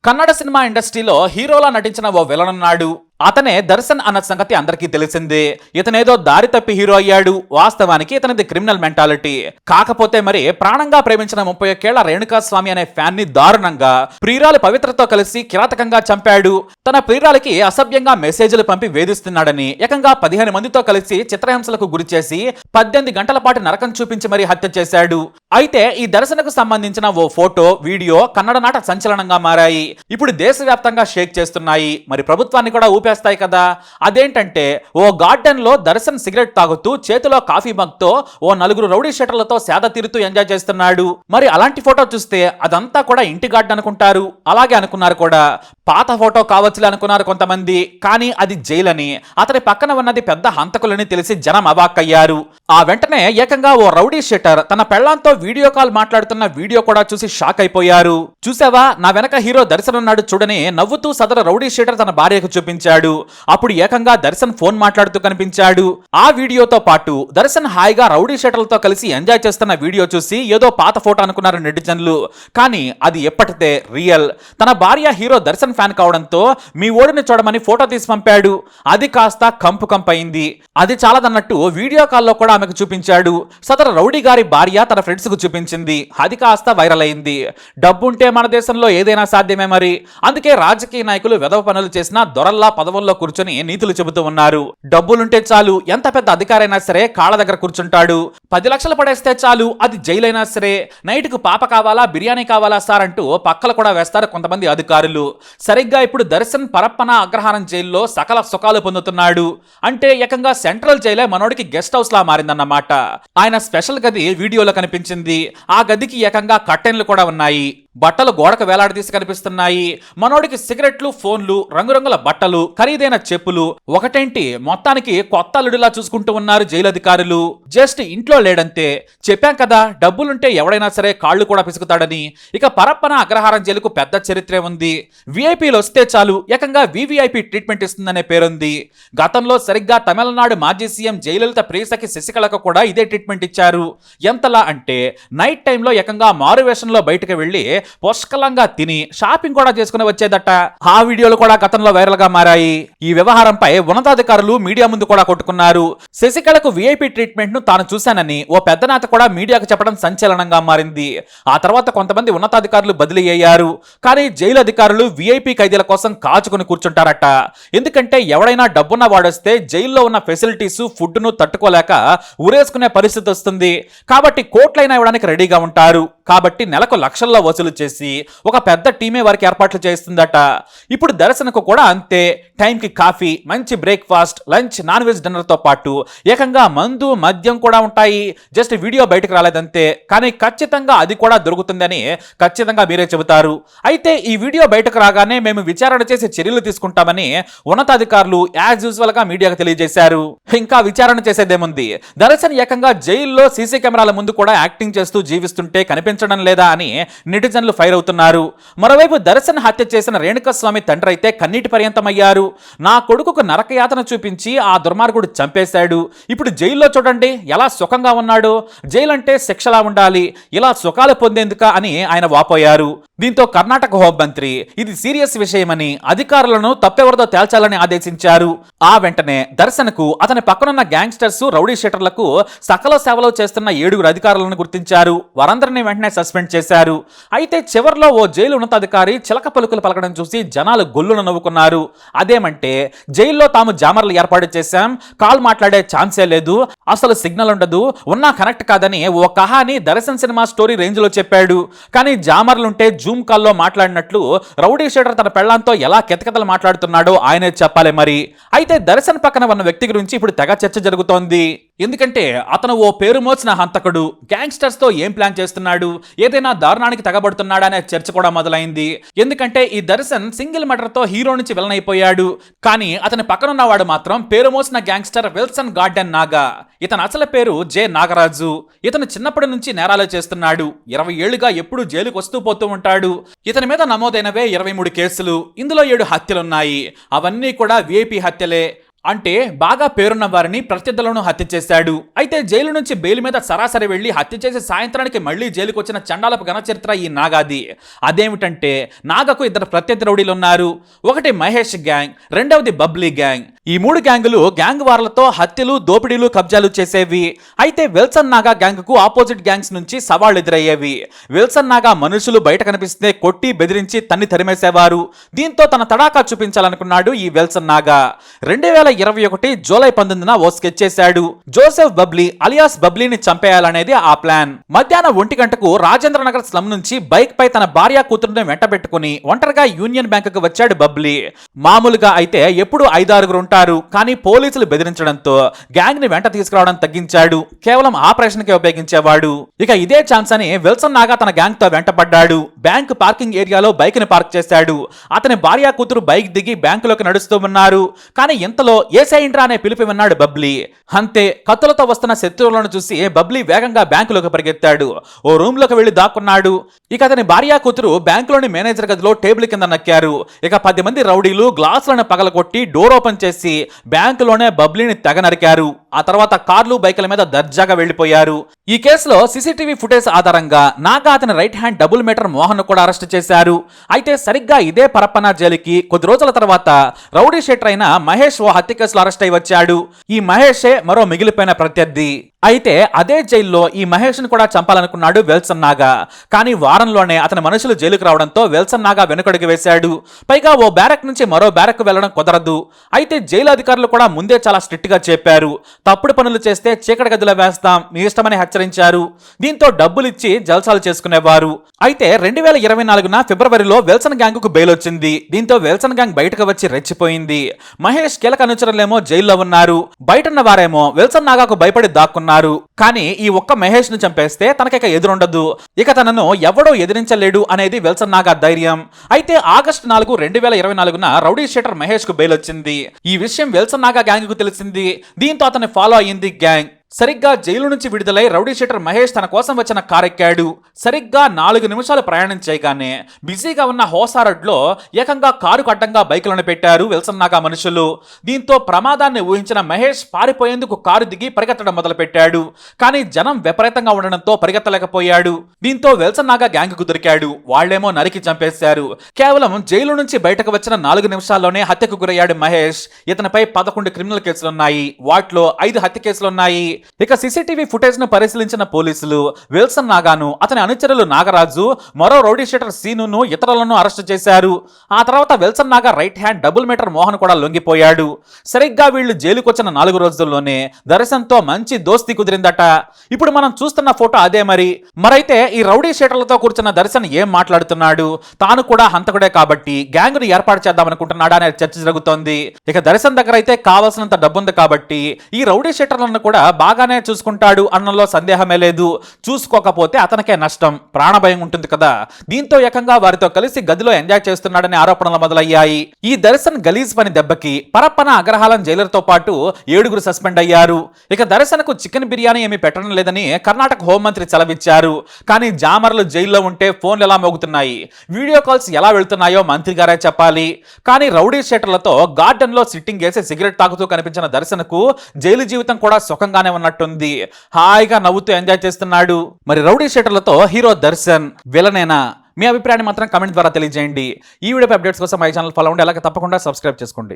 Kannada cinema ఇండస్ట్రీలో హీరోలా నటించిన ఓ విలన్ ఉన్నాడు. అతనే దర్శన్ అన్న సంగతి అందరికీ తెలిసిందే. ఇతనేదో దారి తప్పి హీరో అయ్యాడు. వాస్తవానికి ఇతనిది క్రిమినల్ మెంటాలిటీ. కాకపోతే మరి ప్రాణంగా ప్రేమించిన 31 ఏళ్ల రేణుకాస్వామి అనే ఫ్యాన్ ని దారుణంగా ప్రియురాలి పవిత్రతో కలిసి కిరాతకంగా చంపాడు. తన ప్రియురాలికి అసభ్యంగా మెసేజ్లు పంపి వేధిస్తున్నాడని ఏకంగా 15 మందితో కలిసి చిత్రహింసలకు గురి చేసి 18 గంటల పాటు నరకం చూపించి మరీ హత్య చేశాడు. అయితే ఈ దర్శనకు సంబంధించిన ఓ ఫోటో, వీడియో కన్నడ నాట సంచలనంగా మారాయి. ఇప్పుడు దేశవ్యాప్తంగా షేక్ చేస్తున్నాయి. మరి ప్రభుత్వాన్ని కూడా ఊపేస్తాయి కదా. అదేంటంటే ఓ గార్డెన్ లో దర్శన్ సిగరెట్ తాగుతూ చేతిలో కాఫీ మగ్ తో ఓ 4 రౌడీ షీటర్లతో సేద తీరుతూ ఎంజాయ్ చేస్తున్నాడు. మరి అలాంటి ఫోటో చూస్తే అదంతా కూడా ఇంటి గార్డెన్ అనుకుంటారు. అలాగే అనుకున్నారు కూడా. పాత ఫోటో కావచ్చులే అనుకున్నారు కొంతమంది. కానీ అది జైలని, అతని పక్కన ఉన్నది పెద్ద హంతకులని తెలిసి జనం అవాక్కయ్యారు. ఆ వెంటనే ఏకంగా ఓ రౌడీ షీటర్ తన పెళ్లాంతో వీడియో కాల్ మాట్లాడుతున్న వీడియో కూడా చూసి షాక్ అయిపోయారు. చూసావా, నా వెనక హీరో దర్శన్ ఉన్నాడు చూడని నవ్వుతూ సదరు రౌడీ షీటర్ తన భార్యకు చూపించాడు. అప్పుడు ఏకంగా దర్శన్ ఫోన్ మాట్లాడుతూ కనిపించాడు. ఆ వీడియోతో పాటు దర్శన్ హాయిగా రౌడీ షీటర్లతో కలిసి ఎంజాయ్ చేస్తున్న వీడియో చూసి ఏదో పాత ఫోటో అనుకున్నారు నెటిజన్లు. కానీ అది ఎప్పటిదే రియల్. తన భార్య హీరో దర్శన్ ఫ్యాన్ కావడంతో మీ ఓడిని చూడమని ఫోటో తీసి పంపాడు. అది కాస్త కంపు అయింది. అది చాలదన్నట్టు వీడియో కాల్లో కూడా ఆమెకు చూపించాడు. సదరు రౌడీ గారి భార్య తన ఫ్రెండ్స్ కు చూపించింది. అది కాస్త వైరల్ అయింది. డబ్బుంటే మన దేశంలో ఏదైనా సాధ్యమే మరి. అందుకే రాజకీయ నాయకులు వెధవ పనులు చేసినా దొరల్లా పదవుల్లో కూర్చొని నీతులు చెబుతూ ఉన్నారు. డబ్బులుంటే చాలు, ఎంత పెద్ద అధికారైనా సరే కాళ్ళ దగ్గర కూర్చుంటాడు. 10 లక్షలు పడేస్తే చాలు, అది జైలైనా సరే. నైట్కు పాప కావాలా, బిర్యానీ కావాలా సార్ అంటూ పక్కలు కూడా వేస్తారు కొంతమంది అధికారులు. సరిగ్గా ఇప్పుడు దర్శన్ పరప్పన అగ్రహారం జైల్లో సకల సుఖాలు పొందుతున్నాడు. అంటే ఏకంగా సెంట్రల్ జైలే మనోడికి గెస్ట్ హౌస్ లా మారిందన్నమాట. ఆయన స్పెషల్ గది వీడియోలో కనిపించింది. ఆ గదికి ఏకంగా కర్టెన్లు కూడా ఉన్నాయి. బట్టలు గోడకు వేలాడదీసి కనిపిస్తున్నాయి. మనోడికి సిగరెట్లు, ఫోన్లు, రంగురంగుల బట్టలు, ఖరీదైన చెప్పులు, ఒకటేంటి మొత్తానికి కొత్త అల్లుడిలా చూసుకుంటూ ఉన్నారు జైలు అధికారులు. జస్ట్ ఇంట్లో లేడంతే. చెప్పాం కదా, డబ్బులుంటే ఎవడైనా సరే కాళ్ళు కూడా పిసుకుతాడని. ఇక పరప్పన అగ్రహారం జైలుకు పెద్ద చరిత్రే ఉంది. విఐపీలు వస్తే చాలు ఏకంగా వివిఐపి ట్రీట్మెంట్ ఇస్తుందనే పేరుంది. గతంలో సరిగ్గా తమిళనాడు మాజీ సీఎం జయలలిత ప్రియసఖి శశికళకు కూడా ఇదే ట్రీట్మెంట్ ఇచ్చారు. ఎంతలా అంటే నైట్ టైంలో ఏకంగా మారువేషంలో బయటకు వెళ్లి పుష్కలంగా తిని షాపింగ్ కూడా చేసుకుని వచ్చేదట. ఆ వీడియోలు కూడా గతంలో వైరల్ గా మారాయి. ఈ వ్యవహారంపై ఉన్నతాధికారులు మీడియా ముందు కూడా కొట్టుకున్నారు. శశికళకు విఐపి ట్రీట్మెంట్ ను తాను చూశానని ఓ పెద్ద నేత కూడా మీడియాకు చెప్పడం సంచలనంగా మారింది. ఆ తర్వాత కొంతమంది ఉన్నతాధికారులు బదిలీ అయ్యారు. కానీ జైలు అధికారులు విఐపి ఖైదీల కోసం కాచుకుని కూర్చుంటారట. ఎందుకంటే ఎవడైనా డబ్బున్న వాడొస్తే జైల్లో ఉన్న ఫెసిలిటీస్, ఫుడ్ ను తట్టుకోలేక ఉరేసుకునే పరిస్థితి వస్తుంది. కాబట్టి కోట్లైనా ఇవ్వడానికి రెడీగా ఉంటారు. కాబట్టి నెలకు లక్షల్లో వసూలు చేసి ఒక పెద్ద టీమే వారికి ఏర్పాట్లు చేస్తుందట. ఇప్పుడు దర్శనకు కూడా అంతే. టైంకి కాఫీ, మంచి breakfast, lunch, non veg dinner తో పాటు ఏకంగా మందు, మద్యం కూడా ఉంటాయి. జస్ట్ వీడియో బయటకు రాలేదంతే. కానీ ఖచ్చితంగా అది కూడా దొరుకుతుందని ఖచ్చితంగా మీరే చెబుతారు. అయితే ఈ వీడియో బయటకు రాగానే మేము విచారణ చేసి చర్యలు తీసుకుంటామని ఉన్నతాధికారులు యాజ్ యూజువల్ గా మీడియాకు తెలియజేశారు. ఇంకా విచారణ చేసేదేముంది. దర్శన్ ఏకంగా జైల్లో సీసీ కెమెరాల ముందు కూడా యాక్టింగ్ చేస్తూ జీవిస్తుంటే కనిపించడం లేదా అని నెటిజన్లు ఫైర్ అవుతున్నారు. మరోవైపు దర్శన్ హత్య చేసిన రేణుకాస్వామి తండ్రి అయితే కన్నీటి పర్యంతమయ్యారు. నా కొడుకుకు నరకయాతన చూపించి ఆ దుర్మార్గుడు చంపేశాడు. ఇప్పుడు జైల్లో చూడండి ఎలా సుఖంగా ఉన్నాడు. జైలు అంటే శిక్షలా ఉండాలి, ఇలా సుఖాలు పొందేందుక అని ఆయన వాపోయారు. దీంతో కర్ణాటక హోంమంత్రి ఇది సీరియస్ విషయమని అధికారులను తప్పెవరిదో తేల్చాలని ఆదేశించారు. ఆ వెంటనే దర్శన్కు అతని పక్కనున్న గ్యాంగ్స్టర్స్, రౌడీ షీటర్లకు సకల సేవలు చేస్తున్న 7 అధికారులను గుర్తించారు. వారందరినీ వెంటనే సస్పెండ్ చేశారు. అయితే చివర్లో ఓ జైలు ఉన్నతాధికారి చిలక పలుకులు పలకడం చూసి జనాలు గొల్లును నవ్వుకున్నారు. అదేమంటే జైల్లో తాము జామర్లు ఏర్పాటు చేశాం, కాల్ మాట్లాడే ఛాన్సే లేదు, అసలు సిగ్నల్ ఉండదు, ఉన్నా కనెక్ట్ కాదని ఓ కహాని దర్శన్ సినిమా స్టోరీ రేంజ్ లో చెప్పాడు. కానీ జామర్లుంటే జూమ్ కాల్లో మాట్లాడినట్లు రౌడీ షీటర్ తన పెళ్లాంతో ఎలా కెతకెతలు మాట్లాడుతున్నాడో ఆయనే చెప్పాలి మరి. అయితే దర్శన్ పక్కన ఉన్న వ్యక్తి గురించి ఇప్పుడు తెగ చర్చ జరుగుతోంది. ఎందుకంటే అతను ఓ పేరు మోచిన హంతకుడు. గ్యాంగ్స్టర్స్ తో ఏం ప్లాన్ చేస్తున్నాడు, ఏదైనా దారుణానికి తెగబడుతున్నాడా అనే చర్చ కూడా మొదలైంది. ఎందుకంటే ఈ దర్శన్ సింగిల్ మర్డర్ తో హీరో నుంచి విలన్ అయిపోయాడు. కానీ అతని పక్కనున్నవాడు మాత్రం పేరు మోసిన గ్యాంగ్స్టర్ విల్సన్ గార్డెన్ నాగా. ఇతని అసలు పేరు జె నాగరాజు. ఇతను చిన్నప్పటి నుంచి నేరాలు చేస్తున్నాడు. 20 ఏళ్లుగా ఎప్పుడూ జైలుకు వస్తూ పోతూ ఉంటాడు. ఇతని మీద నమోదైనవే 23 కేసులు. ఇందులో 7 హత్యలున్నాయి. అవన్నీ కూడా విఐపి హత్యలే. అంటే బాగా పేరున్న వారిని ప్రత్యర్థులను హత్య చేశాడు. అయితే జైలు నుంచి బెయిల్ మీద సరాసరి వెళ్లి హత్య చేసి సాయంత్రానికి మళ్లీ జైలుకు వచ్చిన చండాలపు ఘన చరిత్ర ఈ నాగాది. అదేమిటంటే నాగకు ఇద్దరు ప్రత్యర్థి రౌడీలు ఉన్నారు. ఒకటి మహేష్ గ్యాంగ్, రెండవది బబ్లీ గ్యాంగ్. ఈ మూడు గ్యాంగులు గ్యాంగ్ వార్లతో హత్యలు, దోపిడీలు, కబ్జాలు చేసేవి. అయితే విల్సన్ నాగా గ్యాంగ్ కు ఆపోజిట్ గ్యాంగ్స్ నుంచి సవాళ్లు ఎదురయ్యేవి. విల్సన్ నాగా మనుషులు బయట కనిపిస్తే కొట్టి బెదిరించి తన్ని తరిమేసేవారు. దీంతో తన తడాకా చూపించాలనుకున్నాడు ఈ విల్సన్ నాగా. 2021 జూలై 19న ఓ స్కెచ్ చేశాడు. జోసెఫ్ బబ్లీ అలియాస్ బబ్లీని చంపేయాలనేది ఆ ప్లాన్. మధ్యాహ్నం 1 గంటకు రాజేంద్ర నగర్ స్లమ్ నుంచి బైక్ పై తన భార్య కూతురుని వెంట పెట్టుకుని ఒంటరిగా యూనియన్ బ్యాంక్ కు వచ్చాడు బబ్లీ. మామూలుగా అయితే ఎప్పుడు 5-6 ఉంటారు, కానీ పోలీసులు బెదిరించడంతో గ్యాంగ్ ని వెంట తీసుకురావడం తగ్గించాడు. కేవలం ఆపరేషన్ కి ఉపయోగించేవాడు. ఇక ఇదే ఛాన్స్ అని విల్సన్ నాగా తన గ్యాంగ్ తో వెంటపడ్డాడు. బ్యాంక్ పార్కింగ్ ఏరియాలో బైక్ ని పార్క్ చేశాడు. అతని భార్య కూతురు బైక్ దిగి బ్యాంకులోకి నడుస్తూ ఉన్నారు. కానీ ఇంతలో ఏసేయండ్రా అనే పిలుపు విన్నాడు బబ్లీ. అంతే, కత్తులతో వస్తున్న శత్రువులను చూసి బబ్లీ వేగంగా బ్యాంకులోకి పరిగెత్తాడు. ఓ రూమ్ లోకి వెళ్లి దాక్కున్నాడు. ఇక అతని భార్య కూతురు బ్యాంకులోని మేనేజర్ గదిలో టేబుల్ కింద నక్కారు. ఇక 10 మంది రౌడీలు గ్లాసులను పగలగొట్టి డోర్ ఓపెన్ చేసి బ్యాంకులోనే బబ్లీని తెగ నరికారు. ఆ తర్వాత కార్లు, బైకుల మీద దర్జాగా వెళ్లిపోయారు. ఈ కేసులో సీసీటీవీ ఫుటేజ్ ఆధారంగా నాగా అతని right hand double meter Mohan కూడా అరెస్ట్ చేశారు. అయితే సరిగ్గా ఇదే పరప్పన జైలుకి కొద్ది రోజుల తర్వాత రౌడీ షీటర్ అయిన మహేష్ ఓ హత్య కేసులో అరెస్ట్ అయి వచ్చాడు. ఈ మహేషే మరో మిగిలిపోయిన ప్రత్యర్థి. అయితే అదే జైల్లో ఈ మహేష్ ని కూడా చంపాలనుకున్నాడు విల్సన్ నాగా. కానీ వారంలోనే అతని మనుషులు జైలుకు రావడంతో విల్సన్ నాగా వెనుకడుగు వేశాడు. పైగా ఓ బ్యారక్ నుంచి మరో బ్యారక్ వెళ్లడం కుదరదు. అయితే జైలు అధికారులు కూడా ముందే చాలా స్ట్రిక్ట్ గా చెప్పారు. తప్పుడు పనులు చేస్తే చీకటి గదిలో వేస్తాం, మీ ఇష్టమని హెచ్చరించారు. దీంతో డబ్బులిచ్చి జల్సాలు చేసుకునేవారు. అయితే 2024 ఫిబ్రవరిలో విల్సన్ గ్యాంగ్ కు బెయిల్ వచ్చింది. దీంతో విల్సన్ గ్యాంగ్ బయటకు వచ్చి రెచ్చిపోయింది. మహేష్ కీలక అనుచరులేమో జైల్లో ఉన్నారు. బయటన్న వారేమో విల్సన్ నాగాకు భయపడి దాక్కున్నారు. కానీ ఈ ఒక్క మహేష్ ను చంపేస్తే తనకిక ఎదురుండదు, ఇక తనను ఎవడో ఎదిరించలేడు అనేది విల్సన్ నాగా ధైర్యం. అయితే ఆగస్టు 4, 2024 రౌడీ షీటర్ మహేష్ కు బెయిల్ వచ్చింది. ఈ విషయం విల్సన్ నాగా గ్యాంగ్ కు తెలిసింది. దీంతో అతన్ని ఫాలో అయ్యింది గ్యాంగ్. సరిగ్గా జైలు నుంచి విడుదలై రౌడీ షీటర్ మహేష్ తన కోసం వచ్చిన కారు ఎక్కాడు. సరిగ్గా 4 నిమిషాలు ప్రయాణం చేయగానే బిజీగా ఉన్న హోసారడ్లో ఏకంగా కారుకు అడ్డంగా బైకులను పెట్టారు విల్సన్ నాగా మనుషులు. దీంతో ప్రమాదాన్ని ఊహించిన మహేష్ పారిపోయేందుకు కారు దిగి పరిగెత్తడం మొదలుపెట్టాడు. కానీ జనం విపరీతంగా ఉండడంతో పరిగెత్తలేకపోయాడు. దీంతో విల్సన్ నాగా గ్యాంగ్ కు దొరికాడు. వాళ్లేమో నరికి చంపేశారు. కేవలం జైలు నుంచి బయటకు వచ్చిన 4 నిమిషాల్లోనే హత్యకు గురయ్యాడు మహేష్. ఇతనిపై 11 క్రిమినల్ కేసులున్నాయి. వాటిలో 5 హత్య కేసులున్నాయి. ఇక సీసీటీవీ ఫుటేజ్ ను పరిశీలించిన పోలీసులు విల్సన్ నాగాను, అతని అనుచరులు నాగరాజు, మరో రౌడీ షీటర్ సీనును, ఇతరులను అరెస్టు చేశారు. ఆ తర్వాత Wilson Naga right hand double meter Mohan కూడా లొంగిపోయాడు. సరిగ్గా వీళ్లు జైలుకు వచ్చిన 4 రోజుల్లోనే దర్శన్తో మంచి దోస్తీ కుదిరిందట. ఇప్పుడు మనం చూస్తున్న ఫోటో అదే. మరైతే ఈ రౌడీ షీటర్లతో కూర్చున్న దర్శన్ ఏం మాట్లాడుతున్నాడు? తాను కూడా హంతకుడే కాబట్టి గ్యాంగ్ ను ఏర్పాటు చేద్దామనుకుంటున్నాడా అనే చర్చ జరుగుతోంది. ఇక దర్శన్ దగ్గర అయితే కావాల్సినంత డబ్బుంది కాబట్టి ఈ రౌడీ షీటర్లను కూడా బాగానే చూసుకుంటాడు అన్నలో సందేహమే లేదు. చూసుకోకపోతే అతనికే నష్టం, ప్రాణభయం ఉంటుంది కదా. దీంతో ఏకంగా వారితో కలిసి గదిలో ఎంజాయ్ చేస్తున్నాడనే ఆరోపణలు మొదలయ్యాయి. ఈ దర్శన్ గలీజ్ పని దెబ్బకి పరప్పన అగ్రహారం జైలర్తో పాటు 7 సస్పెండ్ అయ్యారు. ఇక దర్శన్కు చికెన్ బిర్యానీ ఏమీ పెట్టడం లేదని కర్ణాటక హోంమంత్రి సెలవిచ్చారు. కానీ జామర్లు జైల్లో ఉంటే ఫోన్లు ఎలా మోగుతున్నాయి, వీడియో కాల్స్ ఎలా వెళ్తున్నాయో మంత్రి గారే చెప్పాలి. కానీ రౌడీ షీటర్లతో గార్డెన్ లో సిట్టింగ్ వేసి సిగరెట్ తాగుతూ కనిపించిన దర్శన్కు జైలు జీవితం కూడా సుఖంగానే ఉన్నట్టుంది. హాయిగా నవ్వుతూ ఎంజాయ్ చేస్తున్నాడు. మరి రౌడీ షీటర్లతో హీరో దర్శన్ విలనేనా? మీ అభిప్రాయాన్ని మాత్రం కమెంట్ ద్వారా తెలియజేయండి. ఈ వీడియో అప్డేట్స్ కోసం మై ఛానల్ ఫాలో అవ్వండి. అలాగే తప్పకుండా సబ్స్క్రైబ్ చేసుకోండి.